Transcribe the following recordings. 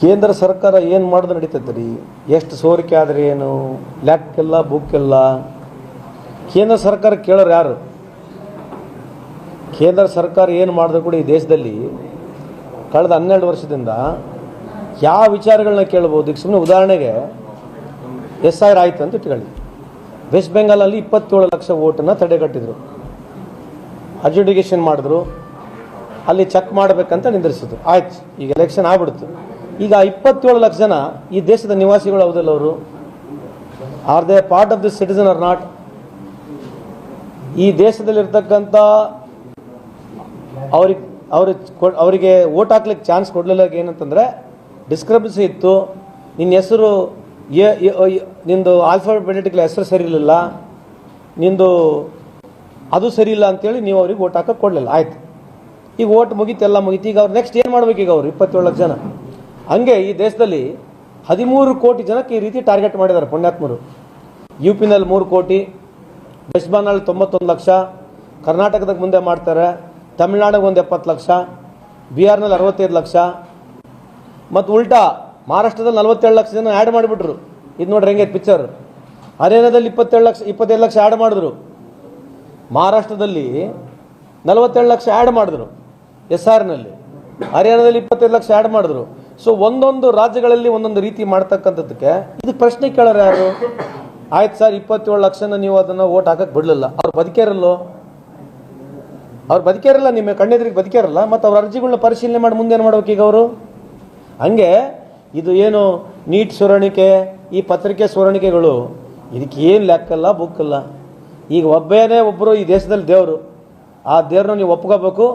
ಕೇಂದ್ರ ಸರ್ಕಾರ ಏನು ಮಾಡೋದು ನಡೀತೈತೆ ರೀ, ಎಷ್ಟು ಸೋರಿಕೆ ಆದರೆ ಏನು, ಲೆಕ್ಕಿಲ್ಲ ಬುಕ್ಕಿಲ್ಲ. ಕೇಂದ್ರ ಸರ್ಕಾರ ಕೇಳೋರು ಯಾರು? ಕೇಂದ್ರ ಸರ್ಕಾರ ಏನು ಮಾಡಿದ್ರು ಕೂಡ ಈ ದೇಶದಲ್ಲಿ ಕಳೆದ 12 ವರ್ಷದಿಂದ ಯಾವ ವಿಚಾರಗಳನ್ನ ಕೇಳ್ಬೋದು. ಈಗ ಸುಮ್ಮನೆ ಉದಾಹರಣೆಗೆ SIR ಆಯಿತು ಅಂತ ಇಟ್ಕೊಳ್ಳಿ. ವೆಸ್ಟ್ ಬೆಂಗಾಲಲ್ಲಿ 27 ಲಕ್ಷ ವೋಟನ್ನು ತಡೆಗಟ್ಟಿದ್ರು, ಅಡ್ಜುಡಿಕೇಷನ್ ಮಾಡಿದ್ರು, ಅಲ್ಲಿ ಚೆಕ್ ಮಾಡಬೇಕಂತ ನಿಂದಿರಿಸಿದ್ರು. ಆಯ್ತು, ಈಗ ಎಲೆಕ್ಷನ್ ಆಗ್ಬಿಡ್ತು. ಈಗ 27 ಲಕ್ಷ ಜನ ಈ ದೇಶದ ನಿವಾಸಿಗಳು ಹೌದಲ್ಲ? ಅವರು are they part of the citizen or not? ಈ ದೇಶದಲ್ಲಿರ್ತಕ್ಕಂಥ ಅವರಿಗೆ ವೋಟ್ ಹಾಕ್ಲಿಕ್ಕೆ ಚಾನ್ಸ್ ಕೊಡಲಿಲ್ಲ. ಏನಂತಂದರೆ ಡಿಸ್ಕ್ರಿಪನ್ಸಿ ಇತ್ತು. ನಿನ್ನ ಹೆಸರು ನಿಂದು ಆಲ್ಫಾಬೆಟಿಕಲ್ ಹೆಸರು ಸರಿ ಇರಲಿಲ್ಲ, ನಿಂದು ಅದು ಸರಿ ಇಲ್ಲ ಅಂತೇಳಿ ನೀವು ಅವ್ರಿಗೆ ವೋಟ್ ಹಾಕಕ್ಕೆ ಕೊಡಲಿಲ್ಲ. ಆಯ್ತು, ಈಗ ವೋಟ್ ಮುಗೀತು, ಎಲ್ಲ ಮುಗೀತು. ಈಗ ಅವ್ರು ನೆಕ್ಸ್ಟ್ ಏನು ಮಾಡ್ಬೇಕು? ಈಗ ಅವರು 27 ಲಕ್ಷ ಜನ. ಹಂಗೆ ಈ ದೇಶದಲ್ಲಿ 13 ಕೋಟಿ ಜನಕ್ಕೆ ಈ ರೀತಿ ಟಾರ್ಗೆಟ್ ಮಾಡಿದ್ದಾರೆ ಪುಣ್ಯಾತ್ಮರು. UP-ನಲ್ಲಿ 3 ಕೋಟಿ, ವೆಸ್ಟ್ ಬೆಂಗಾಲ್ 91 ಲಕ್ಷ, ಕರ್ನಾಟಕದಾಗ ಮುಂದೆ ಮಾಡ್ತಾರೆ, ತಮಿಳ್ನಾಡಿಗೆ ಒಂದು 70 ಲಕ್ಷ, ಬಿಹಾರ್ನಲ್ಲಿ 65 ಲಕ್ಷ, ಮತ್ತು ಉಲ್ಟಾ ಮಹಾರಾಷ್ಟ್ರದಲ್ಲಿ 47 ಲಕ್ಷ ಜನ ಆ್ಯಡ್ ಮಾಡಿಬಿಟ್ರು. ಇದು ನೋಡ್ರಿ ಹೆಂಗೆ ಪಿಕ್ಚರ್. ಹರಿಯಾಣದಲ್ಲಿ 25 ಲಕ್ಷ ಆ್ಯಡ್ ಮಾಡಿದ್ರು, ಮಹಾರಾಷ್ಟ್ರದಲ್ಲಿ 47 ಲಕ್ಷ ಆ್ಯಡ್ ಮಾಡಿದ್ರು, SR-ನಲ್ಲಿ ಹರಿಯಾಣದಲ್ಲಿ 25 ಲಕ್ಷ ಆ್ಯಡ್ ಮಾಡಿದ್ರು. ಸೊ ಒಂದೊಂದು ರಾಜ್ಯಗಳಲ್ಲಿ ಒಂದೊಂದು ರೀತಿ ಮಾಡ್ತಕ್ಕಂಥದ್ದಕ್ಕೆ ಇದು ಪ್ರಶ್ನೆ ಕೇಳೋರು ಯಾರು? ಆಯ್ತು ಸರ್, 27 ಲಕ್ಷನ ನೀವು ಅದನ್ನು ವೋಟ್ ಹಾಕಕ್ಕೆ ಬಿಡಲಿಲ್ಲ, ಅವ್ರು ಬದುಕೇರಲ್ಲೋ? ಅವ್ರು ಬದುಕೇರಲ್ಲ, ನಿಮ್ಮ ಕಣ್ಣೆದ್ರಿಗೆ ಬದುಕೇರಲ್ಲ, ಮತ್ತು ಅವ್ರ ಅರ್ಜಿಗಳನ್ನ ಪರಿಶೀಲನೆ ಮಾಡಿ ಮುಂದೇನು ಮಾಡ್ಬೇಕು ಈಗ ಅವರು? ಹಂಗೆ ಇದು ಏನು ನೀಟ್ ಸುವರ್ಣಿಕೆ, ಈ ಪತ್ರಿಕೆ ಸುವರ್ಣಿಕೆಗಳು, ಇದಕ್ಕೆ ಏನು ಲೆಕ್ಕಲ್ಲ ಬುಕ್ಕಲ್ಲ. ಈಗ ಒಬ್ಬರು ಈ ದೇಶದಲ್ಲಿ ದೇವರು, ಆ ದೇವ್ರನ್ನ ನೀವು ಒಪ್ಕೋಬೇಕು,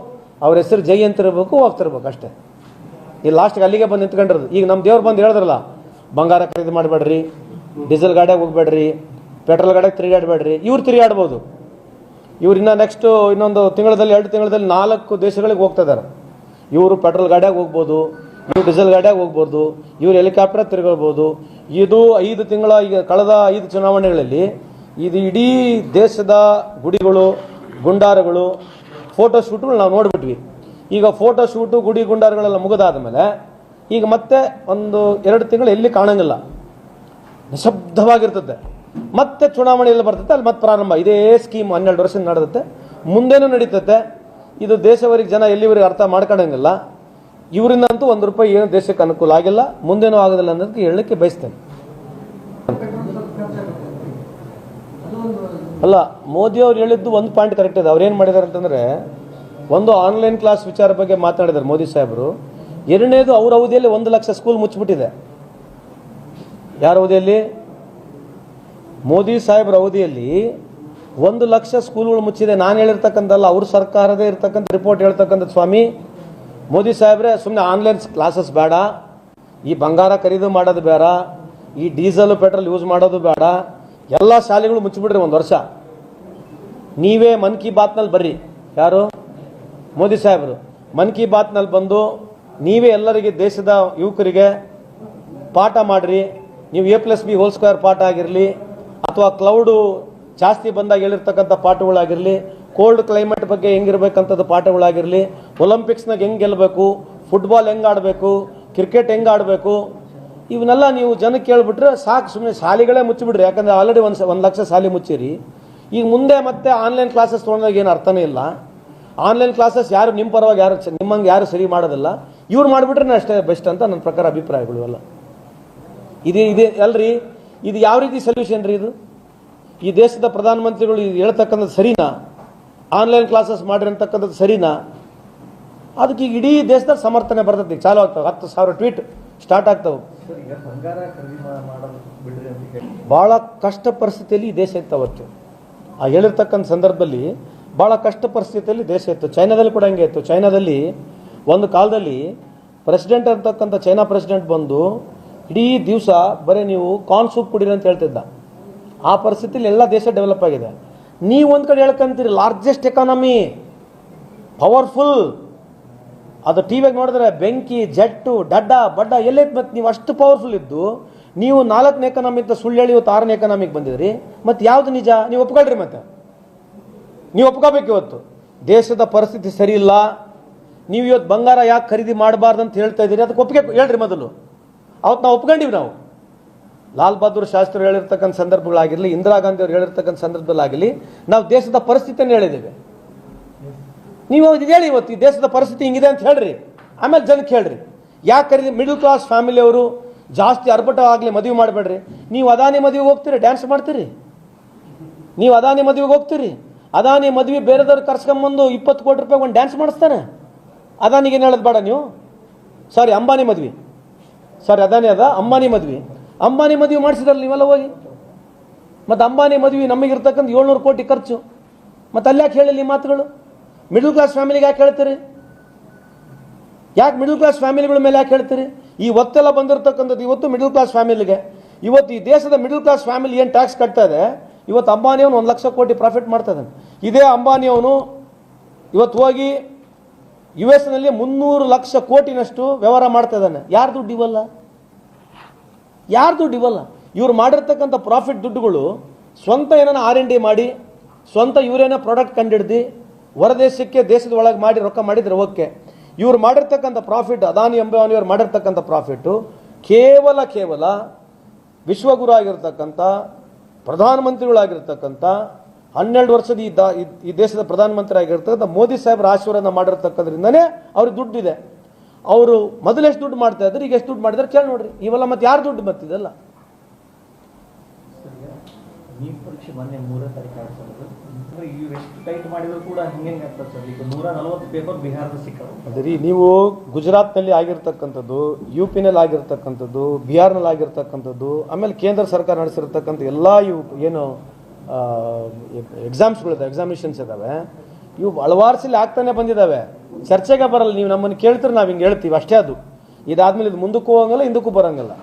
ಅವ್ರ ಹೆಸರು ಜೈ ಅಂತಿರ್ಬೇಕು, ಹೋಗ್ತಿರ್ಬೇಕು ಅಷ್ಟೇ. ಈ ಲಾಸ್ಟ್ಗೆ ಅಲ್ಲಿಗೆ ಬಂದು ನಿಂತ್ಕೊಂಡಿರೋದು. ಈಗ ನಮ್ಮ ದೇವ್ರು ಬಂದು ಹೇಳಿದ್ರಲ್ಲ, ಬಂಗಾರ ಖರೀದಿ ಮಾಡಬೇಡ್ರಿ, ಡೀಸೆಲ್ ಗಾಡಿಯಾಗ ಹೋಗ್ಬೇಡ್ರಿ, ಪೆಟ್ರೋಲ್ ಗಾಡಿಯಾಗ ತಿರುಗಾಡಬೇಡ್ರಿ. ಇವ್ರು ತಿರುಗಾಡ್ಬೋದು. ಇವ್ರು ಇನ್ನೊಂದು ತಿಂಗಳಲ್ಲಿ 2 ತಿಂಗಳಲ್ಲಿ 4 ದೇಶಗಳಿಗೆ ಹೋಗ್ತಾ ಇದ್ದಾರೆ. ಇವರು ಪೆಟ್ರೋಲ್ ಗಾಡಿಯಾಗ ಹೋಗ್ಬೋದು, ಇವ್ರು ಡೀಸೆಲ್ ಗಾಡಿಯಾಗ ಹೋಗ್ಬೋದು, ಇವ್ರು ಹೆಲಿಕಾಪ್ಟರ್ ತಿರುಗಾಡ್ಬೋದು. ಇದು 5 ತಿಂಗಳ, ಈಗ ಕಳೆದ 5 ಚುನಾವಣೆಗಳಲ್ಲಿ ಇದು ಇಡೀ ದೇಶದ ಗುಡಿಗಳು, ಗುಂಡಾರಗಳು, ಫೋಟೋ ಶೂಟ್ಗಳು ನಾವು ನೋಡಿಬಿಟ್ವಿ. ಈಗ ಫೋಟೋ ಶೂಟು, ಗುಡಿ ಗುಂಡಾರಗಳೆಲ್ಲ ಮುಗಿದಾದ ಮೇಲೆ ಈಗ ಮತ್ತೆ 1-2 ತಿಂಗಳು ಎಲ್ಲಿ ಕಾಣಂಗಿಲ್ಲ, ನಿಶಬ್ದವಾಗಿರ್ತದೆ. ಮತ್ತೆ ಚುನಾವಣೆಯಲ್ಲಿ ಬರ್ತದೆ, ಅಲ್ಲಿ ಮತ್ತೆ ಪ್ರಾರಂಭ. ಇದೇ ಸ್ಕೀಮ್ 12 ವರ್ಷ ನಡೆದತ್ತೆ, ಮುಂದೇನೂ ನಡೀತತೆ. ಇದು ದೇಶವರಿಗೆ ಜನ ಎಲ್ಲಿವರೆಗೆ ಅರ್ಥ ಮಾಡ್ಕೊಂಡಂಗಿಲ್ಲ. ಇವರಿಂದಂತೂ ₹1 ಏನು ದೇಶಕ್ಕೆ ಅನುಕೂಲ ಆಗಿಲ್ಲ, ಮುಂದೇನೂ ಆಗೋದಿಲ್ಲ ಅನ್ನೋದಕ್ಕೆ ಹೇಳಲಿಕ್ಕೆ ಬಯಸ್ತೇನೆ. ಅಲ್ಲ, ಮೋದಿ ಅವ್ರು ಹೇಳಿದ್ದು ಒಂದು ಪಾಯಿಂಟ್ ಕರೆಕ್ಟ್ ಇದೆ. ಅವ್ರೇನು ಮಾಡಿದ್ದಾರೆ ಅಂತಂದರೆ, ಒಂದು ಆನ್ಲೈನ್ ಕ್ಲಾಸ್ ವಿಚಾರ ಬಗ್ಗೆ ಮಾತನಾಡಿದ್ದಾರೆ ಮೋದಿ ಸಾಹೇಬರು. ಎರಡನೇದು, ಅವ್ರ ಅವಧಿಯಲ್ಲಿ 1 ಲಕ್ಷ ಸ್ಕೂಲ್ ಮುಚ್ಚಿಬಿಟ್ಟಿದೆ. ಯಾರ ಅವಧಿಯಲ್ಲಿ? ಮೋದಿ ಸಾಹೇಬ್ರ ಅವಧಿಯಲ್ಲಿ 1 ಲಕ್ಷ ಸ್ಕೂಲ್ಗಳು ಮುಚ್ಚಿದೆ. ನಾನು ಹೇಳಿರ್ತಕ್ಕಂಥಲ್ಲ, ಅವ್ರ ಸರ್ಕಾರದೇ ಇರ್ತಕ್ಕಂಥ ರಿಪೋರ್ಟ್ ಹೇಳ್ತಕ್ಕಂಥದ್ದು. ಸ್ವಾಮಿ ಮೋದಿ ಸಾಹೇಬ್ರೆ, ಸುಮ್ಮನೆ ಆನ್ಲೈನ್ ಕ್ಲಾಸಸ್ ಬೇಡ, ಈ ಬಂಗಾರ ಖರೀದಿ ಮಾಡೋದು ಬೇಡ, ಈ ಡೀಸೆಲ್ ಪೆಟ್ರೋಲ್ ಯೂಸ್ ಮಾಡೋದು ಬೇಡ, ಎಲ್ಲ ಶಾಲೆಗಳು ಮುಚ್ಚಿಬಿಡ್ರಿ 1 ವರ್ಷ. ನೀವೇ ಮನ್ ಕಿ ಬಾತ್ನಲ್ಲಿ ಬರ್ರಿ. ಯಾರು? ಮೋದಿ ಸಾಹೇಬರು ಮನ್ ಕಿ ಬಾತ್ನಲ್ಲಿ ಬಂದು ನೀವೇ ಎಲ್ಲರಿಗೆ, ದೇಶದ ಯುವಕರಿಗೆ ಪಾಠ ಮಾಡಿರಿ. ನೀವು A+B² ಪಾಠ ಆಗಿರಲಿ, ಅಥವಾ ಕ್ಲೌಡು ಜಾಸ್ತಿ ಬಂದಾಗ ಹೇಳಿರ್ತಕ್ಕಂಥ ಪಾಠಗಳಾಗಿರಲಿ, ಕೋಲ್ಡ್ ಕ್ಲೈಮೇಟ್ ಬಗ್ಗೆ ಹೆಂಗಿರ್ಬೇಕಂಥದ್ದು ಪಾಠಗಳಾಗಿರಲಿ, ಒಲಿಂಪಿಕ್ಸ್ನಾಗ ಹೆಂಗೆ ಗೆಲ್ಲಬೇಕು, ಫುಟ್ಬಾಲ್ ಹೆಂಗೆ ಆಡಬೇಕು, ಕ್ರಿಕೆಟ್ ಹೆಂಗೆ ಆಡಬೇಕು, ಇವನ್ನೆಲ್ಲ ನೀವು ಜನಕ್ಕೆ ಕೇಳಿಬಿಟ್ರೆ ಸಾಕು. ಸುಮ್ಮನೆ ಶಾಲೆಗಳೇ ಮುಚ್ಚಿಬಿಡ್ರಿ. ಯಾಕಂದರೆ ಆಲ್ರೆಡಿ 1 ಲಕ್ಷ ಶಾಲೆ ಮುಚ್ಚಿರಿ. ಈಗ ಮುಂದೆ ಮತ್ತೆ ಆನ್ಲೈನ್ ಕ್ಲಾಸಸ್ ತೊಗೊಂಡಾಗ ಏನು ಅರ್ಥನೇ ಇಲ್ಲ. ಆನ್ಲೈನ್ ಕ್ಲಾಸಸ್ ಯಾರು ನಿಮ್ಮ ಪರವಾಗಿ ನಿಮ್ಮಂಗೆ ಯಾರು ಸರಿ ಮಾಡೋದಿಲ್ಲ. ಇವ್ರು ಮಾಡಿಬಿಟ್ರೆ ಅಷ್ಟೇ ಬೆಸ್ಟ್ ಅಂತ ನನ್ನ ಪ್ರಕಾರ ಅಭಿಪ್ರಾಯಗಳು ಎಲ್ಲ. ಇದೆ ಅಲ್ರಿ, ಇದು ಯಾವ ರೀತಿ ಸೊಲ್ಯೂಷನ್ ರೀ ಇದು? ಈ ದೇಶದ ಪ್ರಧಾನಮಂತ್ರಿಗಳು ಹೇಳ್ತಕ್ಕಂಥದ್ದು ಸರಿನಾ? ಆನ್ಲೈನ್ ಕ್ಲಾಸಸ್ ಮಾಡಿರಿ ಅಂತಕ್ಕಂಥದ್ದು ಸರಿನಾ? ಅದಕ್ಕೆ ಈಗ ಇಡೀ ದೇಶದಲ್ಲಿ ಸಮರ್ಥನೆ ಬರ್ತದೆ. ಚಾಲು ಆಗ್ತವೆ, 10,000 ಟ್ವೀಟ್ ಸ್ಟಾರ್ಟ್ ಆಗ್ತವೆ. ಭಾಳ ಕಷ್ಟ ಪರಿಸ್ಥಿತಿಯಲ್ಲಿ ಈ ದೇಶ ಇತ್ತು ಅವತ್ತು. ಆ ಹೇಳಿರ್ತಕ್ಕಂಥ ಸಂದರ್ಭದಲ್ಲಿ ಭಾಳ ಕಷ್ಟ ಪರಿಸ್ಥಿತಿಯಲ್ಲಿ ದೇಶ ಇತ್ತು. ಚೈನಾದಲ್ಲಿ ಕೂಡ ಹಂಗೆ ಇತ್ತು. ಚೈನಾದಲ್ಲಿ ಒಂದು ಕಾಲದಲ್ಲಿ ಪ್ರೆಸಿಡೆಂಟ್ ಅಂತಕ್ಕಂಥ ಚೈನಾ ಪ್ರೆಸಿಡೆಂಟ್ ಬಂದು ಇಡೀ ದಿವಸ ಬರೀ ನೀವು ಕಾರ್ನ್ ಸೂಪ್ ಕುಡೀರಿ ಅಂತ ಹೇಳ್ತಿದ್ದ. ಆ ಪರಿಸ್ಥಿತಿಯಲ್ಲಿ ಎಲ್ಲ ದೇಶ ಡೆವಲಪ್ ಆಗಿದೆ. ನೀವು ಒಂದು ಕಡೆ ಹೇಳ್ಕೊಂತೀರಿ ಲಾರ್ಜೆಸ್ಟ್ ಎಕಾನಮಿ, ಪವರ್ಫುಲ್, ಅದು ಟಿವಿಯಾಗ ನೋಡಿದ್ರೆ ಬೆಂಕಿ, ಜೆಟ್ಟು, ಡಡ್ಡ ಬಡ್ಡ ಎಲ್ಲೈತೆ. ಮತ್ತು ನೀವು ಅಷ್ಟು ಪವರ್ಫುಲ್ ಇದ್ದು ನೀವು 4ನೇ ಎಕಾನಮಿ ಅಂತ ಸುಳ್ಳು ಹೇಳಿ ಇವತ್ತು 6ನೇ ಎಕಾನಮಿಗೆ ಬಂದಿದ್ರಿ. ಮತ್ತು ಯಾವುದು ನಿಜ? ನೀವು ಒಪ್ಕೊಳ್ರಿ. ಮತ್ತೆ ನೀವು ಒಪ್ಕೋಬೇಕು. ಇವತ್ತು ದೇಶದ ಪರಿಸ್ಥಿತಿ ಸರಿ ಇಲ್ಲ, ನೀವು ಇವತ್ತು ಬಂಗಾರ ಯಾಕೆ ಖರೀದಿ ಮಾಡಬಾರ್ದು ಅಂತ ಹೇಳ್ತಾ ಇದ್ದೀರಿ, ಅದಕ್ಕೆ ಒಪ್ಪಿಗೆ ಹೇಳ್ರಿ ಮೊದಲು. ಅವತ್ತು ನಾವು ಒಪ್ಕೊಂಡಿವಿ. ನಾವು ಲಾಲ್ ಬಹದ್ದೂರ್ ಶಾಸ್ತ್ರಿ ಹೇಳಿರ್ತಕ್ಕಂಥ ಸಂದರ್ಭಗಳಾಗಿರಲಿ, ಇಂದಿರಾ ಗಾಂಧಿ ಅವರು ಹೇಳಿರ್ತಕ್ಕಂಥ ಸಂದರ್ಭದಲ್ಲಾಗಲಿ ನಾವು ದೇಶದ ಪರಿಸ್ಥಿತಿಯನ್ನು ಹೇಳಿದ್ದೇವೆ. ನೀವು ಹೇಳಿ ಇವತ್ತು ಈ ದೇಶದ ಪರಿಸ್ಥಿತಿ ಹಿಂಗಿದೆ ಅಂತ ಹೇಳ್ರಿ, ಆಮೇಲೆ ಜನಕ್ಕೆ ಹೇಳ್ರಿ. ಯಾಕೆ ಮಿಡಲ್ ಕ್ಲಾಸ್ ಫ್ಯಾಮಿಲಿಯವರು ಜಾಸ್ತಿ ಅರ್ಭಟ ಆಗಲಿ ಮದುವೆ ಮಾಡಬೇಡ್ರಿ. ನೀವು ಅದಾನಿ ಮದುವೆಗೆ ಹೋಗ್ತೀರಿ, ಡ್ಯಾನ್ಸ್ ಮಾಡ್ತೀರಿ. ನೀವು ಅದಾನಿ ಮದುವೆಗೆ ಹೋಗ್ತೀರಿ, ಅದಾನಿ ಮದುವೆ ಬೇರೆದವ್ರು ಕರ್ಸ್ಕೊಂಬಂದು 20 ಕೋಟಿ ರೂಪಾಯಿ ಒಂದು ಡ್ಯಾನ್ಸ್ ಮಾಡಿಸ್ತಾನೆ. ಅದಾನಿಗೆ ಏನು ಹೇಳೋದು ಬೇಡ ನೀವು. ಸಾರಿ, ಅಂಬಾನಿ ಮದುವೆ, ಸಾರಿ ಅದಾನಿ ಅದ ಅಂಬಾನಿ ಮದುವೆ, ಅಂಬಾನಿ ಮದುವೆ ಮಾಡಿಸಿದ್ರಲ್ಲ ನೀವೆಲ್ಲ ಹೋಗಿ. ಮತ್ತು ಅಂಬಾನಿ ಮದುವೆ ನಮಗಿರ್ತಕ್ಕಂಥ 700 ಕೋಟಿ ಖರ್ಚು. ಮತ್ತು ಅಲ್ಲಿ ಯಾಕೆ ಹೇಳಿಲ್ಲ ಈ ಮಾತುಗಳು? ಮಿಡಲ್ ಕ್ಲಾಸ್ ಫ್ಯಾಮಿಲಿಗೆ ಯಾಕೆ ಹೇಳ್ತೀರಿ? ಯಾಕೆ ಮಿಡಲ್ ಕ್ಲಾಸ್ ಫ್ಯಾಮಿಲಿಗಳ ಮೇಲೆ ಯಾಕೆ ಹೇಳ್ತೀರಿ? ಈ ಒತ್ತೆಲ್ಲ ಬಂದಿರತಕ್ಕಂಥದ್ದು ಇವತ್ತು ಮಿಡಲ್ ಕ್ಲಾಸ್ ಫ್ಯಾಮಿಲಿಗೆ. ಇವತ್ತು ಈ ದೇಶದ ಮಿಡಲ್ ಕ್ಲಾಸ್ ಫ್ಯಾಮಿಲಿ ಏನು ಟ್ಯಾಕ್ಸ್ ಕಟ್ತಾ ಇದೆ, ಇವತ್ತು ಅಂಬಾನಿಯವನು 1 ಲಕ್ಷ ಕೋಟಿ ಪ್ರಾಫಿಟ್ ಮಾಡ್ತಾ ಇದ್ದಾನೆ. ಇದೇ ಅಂಬಾನಿಯವನು ಇವತ್ತು ಹೋಗಿ US ನಲ್ಲಿ 300 ಲಕ್ಷ ಕೋಟಿನಷ್ಟು ವ್ಯವಹಾರ ಮಾಡ್ತಾ ಇದ್ದಾನೆ. ಯಾರು ದುಡ್ಡು ಇವಲ್ಲ? ಯಾರು ದುಡ್ಡು ಇವಲ್ಲ? ಇವ್ರು ಮಾಡಿರ್ತಕ್ಕಂಥ ಪ್ರಾಫಿಟ್ ದುಡ್ಡುಗಳು ಸ್ವಂತ ಏನಾನ R&D ಮಾಡಿ, ಸ್ವಂತ ಇವರೇನೋ ಪ್ರಾಡಕ್ಟ್ ಕಂಡಿಡ್ದು ಹೊರದೇಶಕ್ಕೆ ದೇಶದ ಒಳಗೆ ಮಾಡಿ ರೊಕ್ಕ ಮಾಡಿದ್ರೆ ಓಕೆ. ಇವ್ರು ಮಾಡಿರ್ತಕ್ಕಂಥ ಪ್ರಾಫಿಟ್, ಅದಾನಿ ಅಂಬಾನಿಯವ್ರು ಮಾಡಿರ್ತಕ್ಕಂಥ ಪ್ರಾಫಿಟ್ಟು ಕೇವಲ ವಿಶ್ವಗುರು ಆಗಿರ್ತಕ್ಕಂಥ ಪ್ರಧಾನಮಂತ್ರಿಗಳಾಗಿರ್ತಕ್ಕಂಥ 12 ವರ್ಷದ ಈ ದೇಶದ ಪ್ರಧಾನಮಂತ್ರಿ ಆಗಿರ್ತಕ್ಕಂಥ ಮೋದಿ ಸಾಹೇಬ್ರ ಆಶೀರ್ವಾದ ಮಾಡಿರ್ತಕ್ಕಂಥದ್ರಿಂದನೇ ಅವ್ರಿಗೆ ದುಡ್ಡಿದೆ. ಅವರು ಮೊದಲು ಎಷ್ಟು ದುಡ್ಡು ಮಾಡ್ತಾ ಇದ್ರು, ಈಗ ಎಷ್ಟು ದುಡ್ಡು ಮಾಡಿದ್ರೆ ಕೇಳಿ ನೋಡ್ರಿ. ಇವೆಲ್ಲ ಮತ್ತೆ ಯಾರು ದುಡ್ಡು ಬರ್ತಿದೆಲ್ಲ? ನೀಟ್ ಪರೀಕ್ಷೆ ಮೊನ್ನೆ 3ನೇ ತಾರೀಕು ಆಡ್ಸೋದು, ಎಷ್ಟು ಟೈಟ್ ಮಾಡಿದ್ರು ಕೂಡ ಹಿಂಗೆ ಆಗ್ತದೆ ಸರ್. ಈಗ 140 ಪೇಪರ್ ಬಿಹಾರದ ಸಿಕ್ಕವು. ಅದೇ ರೀ, ನೀವು ಗುಜರಾತ್ನಲ್ಲಿ ಆಗಿರ್ತಕ್ಕಂಥದ್ದು, UP-ನಲ್ಲಿ ಆಗಿರ್ತಕ್ಕಂಥದ್ದು, ಬಿಹಾರ್ನಲ್ಲಿ ಆಗಿರ್ತಕ್ಕಂಥದ್ದು, ಆಮೇಲೆ ಕೇಂದ್ರ ಸರ್ಕಾರ ನಡೆಸಿರ್ತಕ್ಕಂಥ ಎಲ್ಲ ಇವು ಏನು ಎಕ್ಸಾಮ್ಸ್ಗಳಿದೆ, ಎಕ್ಸಾಮಿನೇಷನ್ಸ್ ಇದ್ದಾವೆ, ಇವು ಹಲವಾರು ಆಗ್ತಾನೆ ಬಂದಿದ್ದಾವೆ. ಚರ್ಚೆಗೆ ಬರಲ್ಲ. ನೀವು ನಮ್ಮನ್ನು ಕೇಳ್ತೀರಿ, ನಾವು ಹಿಂಗೆ ಹೇಳ್ತೀವಿ ಅಷ್ಟೇ. ಅದು ಇದಾದ್ಮೇಲೆ ಇದು ಮುಂದಕ್ಕೂ ಹೋಗಂಗಿಲ್ಲ, ಹಿಂದಕ್ಕೂ ಬರೋಂಗಿಲ್ಲ.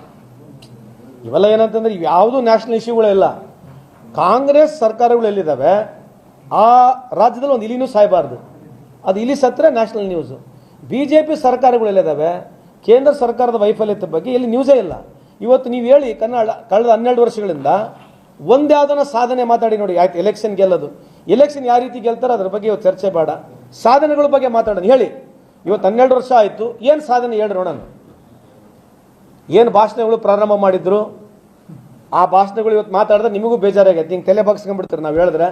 ಇವೆಲ್ಲ ಏನಂತಂದ್ರೆ ಇವು ಯಾವುದೂ ನ್ಯಾಷನಲ್ ಇಶ್ಯೂಗಳೆಲ್ಲ. ಕಾಂಗ್ರೆಸ್ ಸರ್ಕಾರಗಳು ಎಲ್ಲಿದ್ದಾವೆ ಆ ರಾಜ್ಯದಲ್ಲಿ ಒಂದು ಇಲಿನೂ ಸಾಯಬಾರ್ದು. ಅದು ಇಲಿ ಸತ್ತರೆ ನ್ಯಾಷನಲ್ ನ್ಯೂಸು. BJP ಸರ್ಕಾರಗಳು ಎಲ್ಲಿದ್ದಾವೆ, ಕೇಂದ್ರ ಸರ್ಕಾರದ ವೈಫಲ್ಯತೆ ಬಗ್ಗೆ ಎಲ್ಲಿ ನ್ಯೂಸೇ ಇಲ್ಲ. ಇವತ್ತು ನೀವು ಹೇಳಿ ಕಳೆದ 12 ವರ್ಷಗಳಿಂದ ಒಂದ್ಯಾವುದನ್ನ ಸಾಧನೆ ಮಾತಾಡಿ ನೋಡಿ. ಆಯ್ತು, ಎಲೆಕ್ಷನ್ ಗೆಲ್ಲೋದು, ಎಲೆಕ್ಷನ್ ಯಾವ ರೀತಿ ಗೆಲ್ತಾರೆ ಅದ್ರ ಬಗ್ಗೆ ಇವತ್ತು ಚರ್ಚೆ ಬೇಡ. ಸಾಧನೆಗಳ ಬಗ್ಗೆ ಮಾತಾಡೋಣ. ಹೇಳಿ, ಇವತ್ತು 12 ವರ್ಷ ಆಯಿತು, ಏನು ಸಾಧನೆ ಹೇಳಿ ನೋಡೋಣ. ಏನು ಭಾಷಣಗಳು ಪ್ರಾರಂಭ ಮಾಡಿದ್ರು, ಆ ಭಾಷಣಗಳು ಇವತ್ತು ಮಾತಾಡಿದ್ರೆ ನಿಮಗೂ ಬೇಜಾರಾಗೈತೆ. ಹಿಂಗೆ ತಲೆ ಬಗ್ಸ್ಕೊಂಡ್ಬಿಡ್ತಾರೆ ನಾವು ಹೇಳಿದ್ರೆ.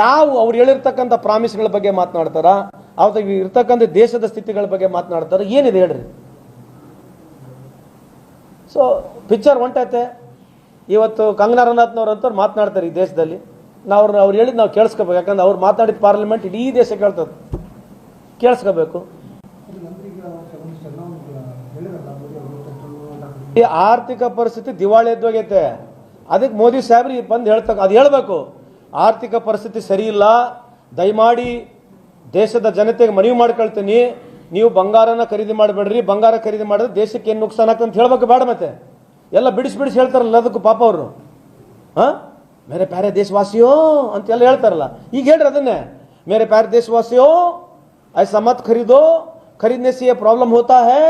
ಯಾವ ಅವ್ರು ಹೇಳಿರ್ತಕ್ಕಂಥ ಪ್ರಾಮಿಸ್ಗಳ ಬಗ್ಗೆ ಮಾತನಾಡ್ತಾರ, ಅವ್ರ ಇರ್ತಕ್ಕಂಥ ದೇಶದ ಸ್ಥಿತಿಗಳ ಬಗ್ಗೆ ಮಾತನಾಡ್ತಾರ, ಏನಿದೆ ಹೇಳ್ರಿ. ಸೊ ಪಿಕ್ಚರ್ ಹೊಂಟೈತೆ. ಇವತ್ತು ಕಂಗನಾ ರನೌತ್ನವ್ರು ಅಂತವ್ರು ಮಾತನಾಡ್ತಾರೆ ಈ ದೇಶದಲ್ಲಿ. ಅವ್ರು ಹೇಳಿದ್ ನಾವು ಕೇಳಿಸ್ಕೋಬೇಕು. ಯಾಕಂದ್ರೆ ಅವ್ರು ಮಾತಾಡಿದ ಪಾರ್ಲಿಮೆಂಟ್ ಇಡೀ ದೇಶ ಕೇಳ್ತದೆ, ಕೇಳಿಸ್ಕೋಬೇಕು. ಈ ಆರ್ಥಿಕ ಪರಿಸ್ಥಿತಿ ದಿವಾಳಿ ಎದ್ದೋಗೈತೆ. ಅದಕ್ಕೆ ಮೋದಿ ಸಾಹೇಬ್ರಿ ಬಂದು ಅದು ಹೇಳಬೇಕು. ಆರ್ಥಿಕ ಪರಿಸ್ಥಿತಿ ಸರಿ ಇಲ್ಲ, ದಯಮಾಡಿ ದೇಶದ ಜನತೆಗೆ ಮನವಿ ಮಾಡ್ಕೊಳ್ತೀನಿ, ನೀವು ಬಂಗಾರನ ಖರೀದಿ ಮಾಡಬೇಡ್ರಿ, ಬಂಗಾರ ಖರೀದಿ ಮಾಡಿದ್ರೆ ದೇಶಕ್ಕೆ ಏನು ನುಕ್ಸಾನ್ ಆಗ್ತದೆ ಅಂತ ಹೇಳ್ಬೇಕು. ಬೇಡ ಮತ್ತೆ ಎಲ್ಲ ಬಿಡಿಸಿ ಹೇಳ್ತಾರಲ್ಲ, ಅದಕ್ಕೂ ಪಾಪ ಅವರು ಮೇರೆ ಪ್ಯಾರೆ ದೇಶವಾಸಿಯೋ ಅಂತೆಲ್ಲ ಹೇಳ್ತಾರಲ್ಲ. ಈಗ ಹೇಳ್ರಿ ಅದನ್ನೇ, ಮೇರೆ ಪ್ಯಾರೆ ದೇಶವಾಸಿಯೋ ಐಸಾ ಮತ್ ಖರೀದೋ, ಖರೀದನೆ ಸೆ problem Hota high,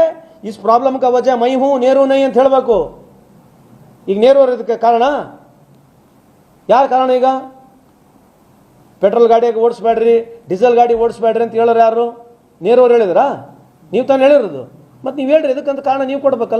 is problem ಕಾ ವಜಹ ಮೈ ಹೂ, ನೇರು ನೈ ಅಂತ ಹೇಳಬೇಕು. ಈಗ ನೇರು ಇದಕ್ಕೆ ಕಾರಣ ಯಾರು ಕಾರಣ? ಈಗ ಪೆಟ್ರೋಲ್ ಗಾಡಿಯಾಗ ಓಡಿಸ್ಬೇಡ್ರಿ, ಡೀಸೆಲ್ ಗಾಡಿ ಓಡಿಸ್ಬೇಡ್ರಿ ಅಂತ ಹೇಳೋರು ಯಾರು? ನೇರು ಅವ್ರು ಹೇಳಿದ್ರಾ? ನೀವು ತಾನು ಹೇಳಿರೋದು. ಮತ್ತು ನೀವು ಹೇಳ್ರಿ, ಇದಕ್ಕಂತ ಕಾರಣ ನೀವು ಕೊಡ್ಬೇಕಲ್ಲ.